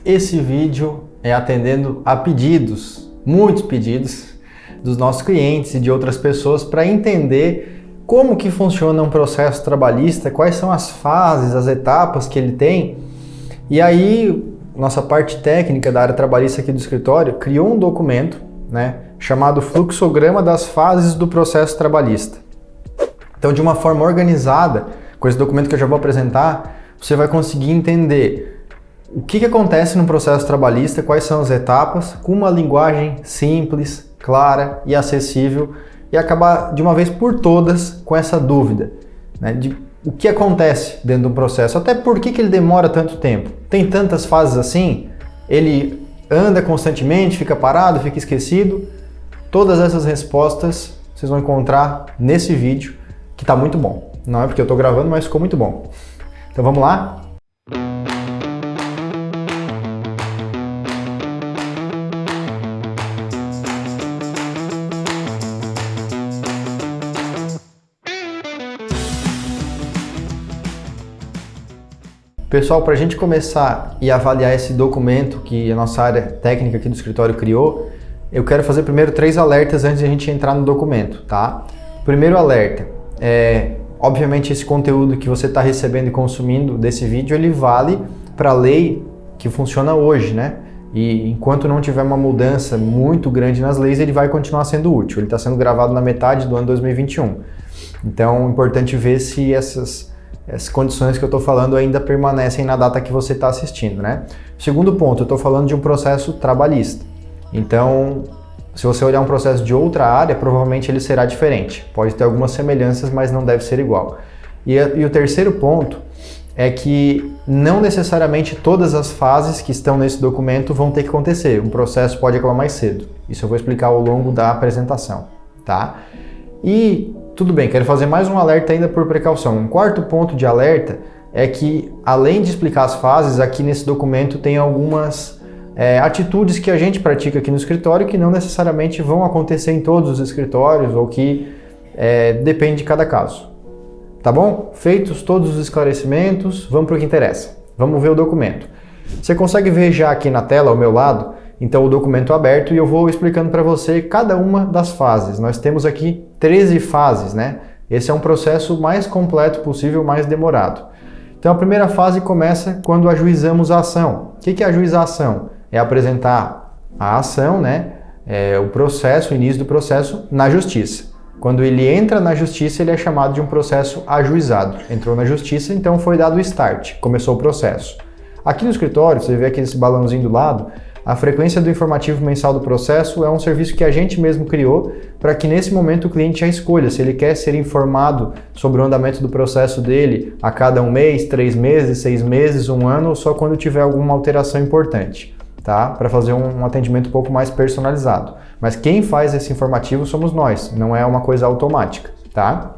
Esse vídeo é atendendo a pedidos, muitos pedidos, dos nossos clientes e de outras pessoas para entender como que funciona um processo trabalhista, quais são as fases, as etapas que ele tem. E aí, nossa parte técnica da área trabalhista aqui do escritório criou um documento, chamado Fluxograma das Fases do Processo Trabalhista. Então, de uma forma organizada, com esse documento que eu já vou apresentar, você vai conseguir entender o que acontece no processo trabalhista, quais são as etapas, com uma linguagem simples, clara e acessível, e acabar de uma vez por todas com essa dúvida, de o que acontece dentro do processo, até por que ele demora tanto tempo. Tem tantas fases assim? Ele anda constantemente, fica parado, fica esquecido? Todas essas respostas vocês vão encontrar nesse vídeo, que está muito bom. Não é porque eu estou gravando, mas ficou muito bom. Então vamos lá? Pessoal, para a gente começar e avaliar esse documento que a nossa área técnica aqui do escritório criou, eu quero fazer primeiro 3 alertas antes de a gente entrar no documento, tá? Primeiro alerta, obviamente esse conteúdo que você está recebendo e consumindo desse vídeo, ele vale para a lei que funciona hoje, E enquanto não tiver uma mudança muito grande nas leis, ele vai continuar sendo útil. Ele está sendo gravado na metade do ano 2021. Então, é importante ver se essas condições que eu estou falando ainda permanecem na data que você está assistindo, Segundo ponto, eu estou falando de um processo trabalhista. Então, se você olhar um processo de outra área, provavelmente ele será diferente. Pode ter algumas semelhanças, mas não deve ser igual. E o terceiro ponto é que não necessariamente todas as fases que estão nesse documento vão ter que acontecer. Um processo pode acabar mais cedo. Isso eu vou explicar ao longo da apresentação, tá? E tudo bem, quero fazer mais um alerta ainda por precaução. Um quarto ponto de alerta é que, além de explicar as fases, aqui nesse documento tem algumas atitudes que a gente pratica aqui no escritório que não necessariamente vão acontecer em todos os escritórios ou que depende de cada caso. Tá bom? Feitos todos os esclarecimentos, vamos para o que interessa. Vamos ver o documento. Você consegue ver já aqui na tela ao meu lado, então o documento aberto, e eu vou explicando para você cada uma das fases. Nós temos aqui 13 fases, Esse é um processo mais completo possível, mais demorado. Então a primeira fase começa quando ajuizamos a ação. O que é ajuizar a ação? É apresentar a ação, o processo, o início do processo na justiça. Quando ele entra na justiça, ele é chamado de um processo ajuizado. Entrou na justiça, então foi dado o start, começou o processo. Aqui no escritório, você vê aqui esse balãozinho do lado, a frequência do informativo mensal do processo é um serviço que a gente mesmo criou para que nesse momento o cliente já escolha se ele quer ser informado sobre o andamento do processo dele a cada 1 mês, 3 meses, 6 meses, 1 ano ou só quando tiver alguma alteração importante, tá? Para fazer um atendimento um pouco mais personalizado. Mas quem faz esse informativo somos nós, não é uma coisa automática, tá?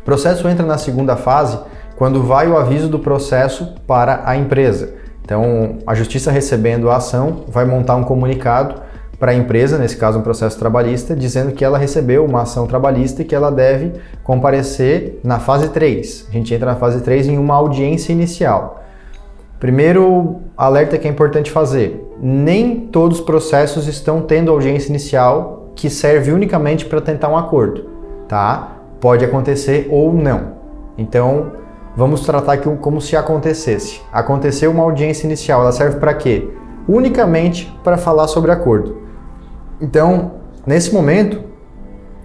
O processo entra na segunda fase quando vai o aviso do processo para a empresa. Então, a justiça recebendo a ação vai montar um comunicado para a empresa, nesse caso um processo trabalhista, dizendo que ela recebeu uma ação trabalhista e que ela deve comparecer na fase 3. A gente entra na fase 3 em uma audiência inicial. Primeiro alerta que é importante fazer: nem todos os processos estão tendo audiência inicial que serve unicamente para tentar um acordo, tá? Pode acontecer ou não. Então, vamos tratar aqui como se acontecesse. Aconteceu uma audiência inicial, ela serve para quê? Unicamente para falar sobre acordo. Então, nesse momento,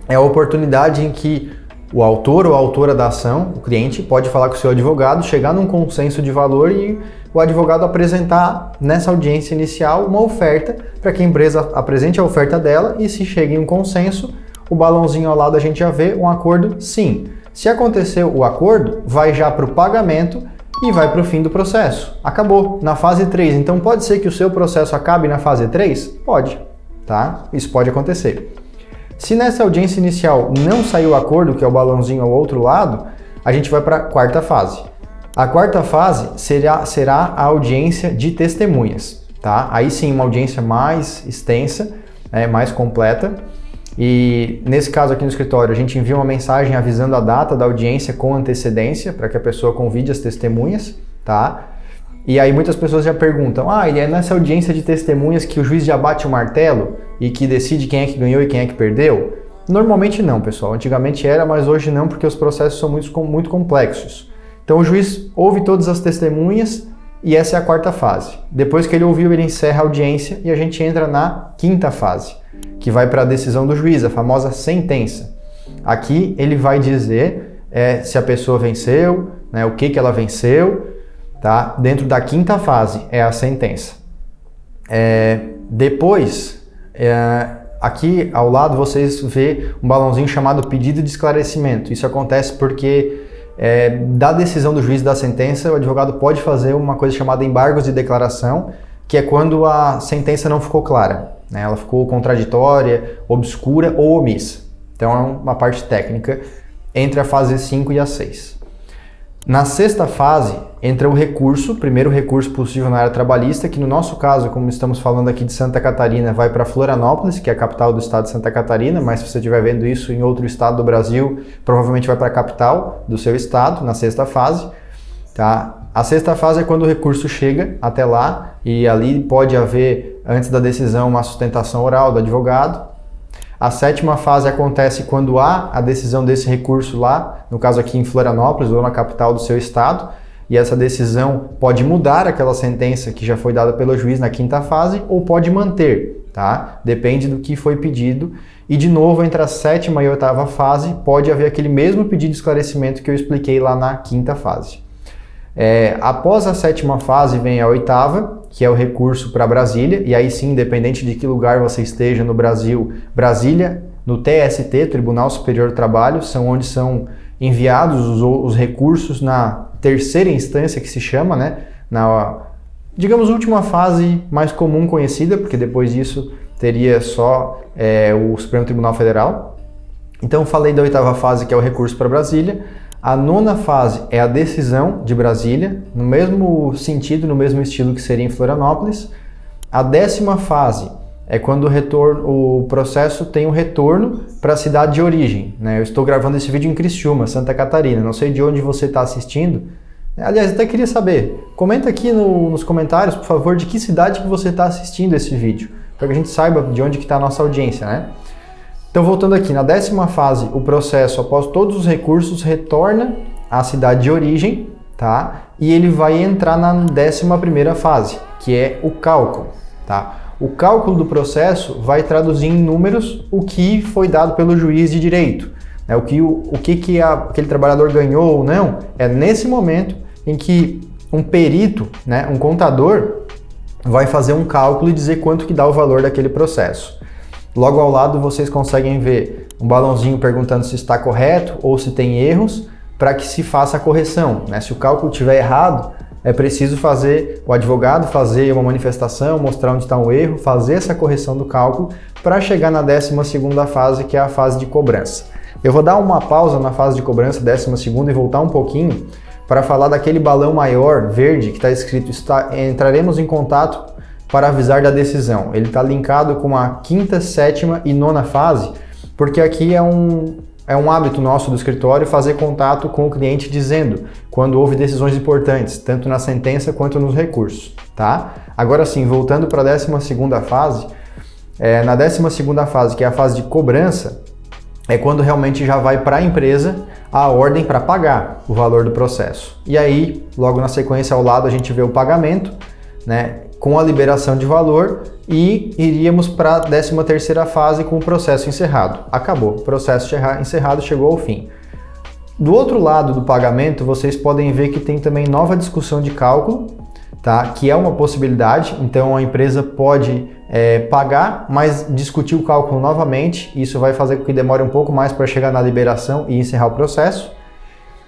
é a oportunidade em que o autor ou a autora da ação, o cliente, pode falar com o seu advogado, chegar num consenso de valor e o advogado apresentar nessa audiência inicial uma oferta para que a empresa apresente a oferta dela e se chegue em um consenso, o balãozinho ao lado a gente já vê um acordo sim. Se aconteceu o acordo, vai já para o pagamento e vai para o fim do processo. Acabou, na fase 3. Então pode ser que o seu processo acabe na fase 3? Pode, tá? Isso pode acontecer. Se nessa audiência inicial não saiu o acordo, que é o balãozinho ao outro lado, a gente vai para a quarta fase. A quarta fase será a audiência de testemunhas, tá? Aí sim, uma audiência mais extensa, mais completa. E nesse caso aqui no escritório, a gente envia uma mensagem avisando a data da audiência com antecedência, para que a pessoa convide as testemunhas, tá? E aí muitas pessoas já perguntam, e é nessa audiência de testemunhas que o juiz já bate o martelo e que decide quem é que ganhou e quem é que perdeu? Normalmente não, pessoal. Antigamente era, mas hoje não, porque os processos são muito complexos. Então o juiz ouve todas as testemunhas e essa é a quarta fase. Depois que ele ouviu, ele encerra a audiência e a gente entra na quinta fase, que vai para a decisão do juiz, a famosa sentença. Aqui ele vai dizer se a pessoa venceu, né, o que ela venceu, tá? Dentro da quinta fase é a sentença. Depois, aqui ao lado vocês vê um balãozinho chamado pedido de esclarecimento. Isso acontece porque da decisão do juiz da sentença, o advogado pode fazer uma coisa chamada embargos de declaração, que é quando a sentença não ficou clara, né? Ela ficou contraditória, obscura ou omissa. Então é uma parte técnica entre a fase 5 e a 6. Na sexta fase entra o recurso, primeiro recurso possível na área trabalhista, que no nosso caso, como estamos falando aqui de Santa Catarina, vai para Florianópolis, que é a capital do estado de Santa Catarina, mas se você estiver vendo isso em outro estado do Brasil, provavelmente vai para a capital do seu estado, na sexta fase. Tá? A sexta fase é quando o recurso chega até lá e ali pode haver, antes da decisão, uma sustentação oral do advogado. A sétima fase acontece quando há a decisão desse recurso lá, no caso aqui em Florianópolis ou na capital do seu estado, e essa decisão pode mudar aquela sentença que já foi dada pelo juiz na quinta fase ou pode manter, tá? Depende do que foi pedido. E de novo, entre a sétima e a oitava fase, pode haver aquele mesmo pedido de esclarecimento que eu expliquei lá na quinta fase. Após a sétima fase vem a oitava, que é o recurso para Brasília, e aí sim, independente de que lugar você esteja no Brasil, Brasília, no TST, Tribunal Superior do Trabalho, são onde são enviados os recursos na terceira instância, que se chama, né? Na, digamos, última fase mais comum conhecida, porque depois disso teria só o Supremo Tribunal Federal. Então falei da oitava fase, que é o recurso para Brasília. A nona fase é a decisão de Brasília, no mesmo sentido, no mesmo estilo que seria em Florianópolis. A décima fase é quando o processo tem um retorno para a cidade de origem, né? Eu estou gravando esse vídeo em Criciúma, Santa Catarina, não sei de onde você está assistindo. Aliás, até queria saber, comenta aqui nos comentários, por favor, de que cidade que você está assistindo esse vídeo, para que a gente saiba de onde está a nossa audiência, né? Então, voltando aqui, na décima fase, o processo, após todos os recursos, retorna à cidade de origem, tá? E ele vai entrar na 11ª fase, que é o cálculo, tá? O cálculo do processo vai traduzir em números o que foi dado pelo juiz de direito, né? O que aquele trabalhador ganhou ou não, é nesse momento em que um perito, né, um contador, vai fazer um cálculo e dizer quanto que dá o valor daquele processo. Logo ao lado vocês conseguem ver um balãozinho perguntando se está correto ou se tem erros para que se faça a correção, né? Se o cálculo estiver errado, é preciso o advogado fazer uma manifestação, mostrar onde está o erro, fazer essa correção do cálculo para chegar na 12ª fase, que é a fase de cobrança. Eu vou dar uma pausa na fase de cobrança, 12ª, e voltar um pouquinho para falar daquele balão maior, verde, que está escrito entraremos em contato para avisar da decisão. Ele está linkado com a 5ª, 7ª e 9ª fase, porque aqui é um hábito nosso do escritório fazer contato com o cliente dizendo quando houve decisões importantes, tanto na sentença quanto nos recursos, tá? Agora sim, voltando para a 12ª fase, na 12ª fase, que é a fase de cobrança, é quando realmente já vai para a empresa a ordem para pagar o valor do processo. E aí, logo na sequência ao lado, a gente vê o pagamento, né, com a liberação de valor, e iríamos para a 13ª fase com o processo encerrado. Acabou, o processo encerrado, chegou ao fim. Do outro lado do pagamento, vocês podem ver que tem também nova discussão de cálculo, tá? Que é uma possibilidade, então a empresa pode pagar, mas discutir o cálculo novamente. Isso vai fazer com que demore um pouco mais para chegar na liberação e encerrar o processo.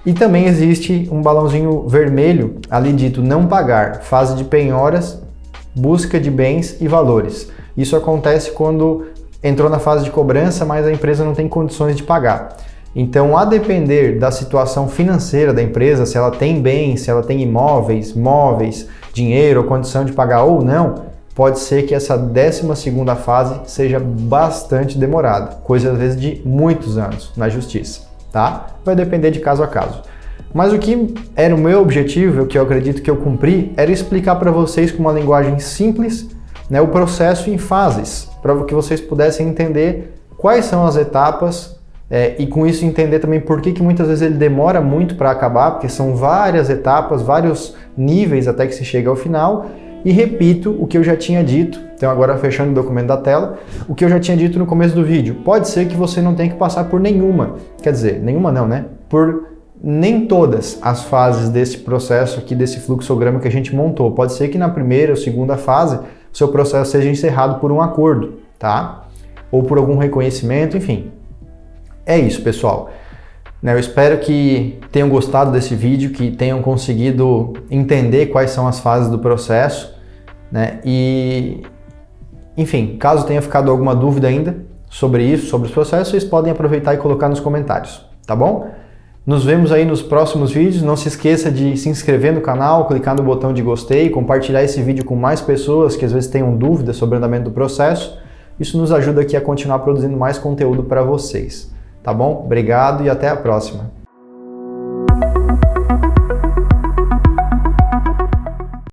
E também existe um balãozinho vermelho ali dito não pagar, fase de penhoras, busca de bens e valores. Isso acontece quando entrou na fase de cobrança, mas a empresa não tem condições de pagar. Então, a depender da situação financeira da empresa, se ela tem bens, se ela tem imóveis, móveis, dinheiro ou condição de pagar ou não, pode ser que essa 12ª fase seja bastante demorada, coisa às vezes de muitos anos na justiça, tá? Vai depender de caso a caso. Mas o que era o meu objetivo, o que eu acredito que eu cumpri, era explicar para vocês com uma linguagem simples, né, o processo em fases, para que vocês pudessem entender quais são as etapas e com isso entender também por que muitas vezes ele demora muito para acabar, porque são várias etapas, vários níveis até que se chega ao final. E repito o que eu já tinha dito, então agora fechando o documento da tela, o que eu já tinha dito no começo do vídeo. Pode ser que você não tenha que passar por nenhuma, quer dizer, nenhuma não, né? Por nem todas as fases desse processo aqui, desse fluxograma que a gente montou. Pode ser que na primeira ou segunda fase o seu processo seja encerrado por um acordo, tá? Ou por algum reconhecimento, enfim. É isso, pessoal. Eu espero que tenham gostado desse vídeo, que tenham conseguido entender quais são as fases do processo, né? E, enfim, caso tenha ficado alguma dúvida ainda sobre isso, sobre os processos, vocês podem aproveitar e colocar nos comentários, tá bom? Nos vemos aí nos próximos vídeos. Não se esqueça de se inscrever no canal, clicar no botão de gostei, compartilhar esse vídeo com mais pessoas que às vezes tenham dúvidas sobre o andamento do processo. Isso nos ajuda aqui a continuar produzindo mais conteúdo para vocês. Tá bom? Obrigado e até a próxima.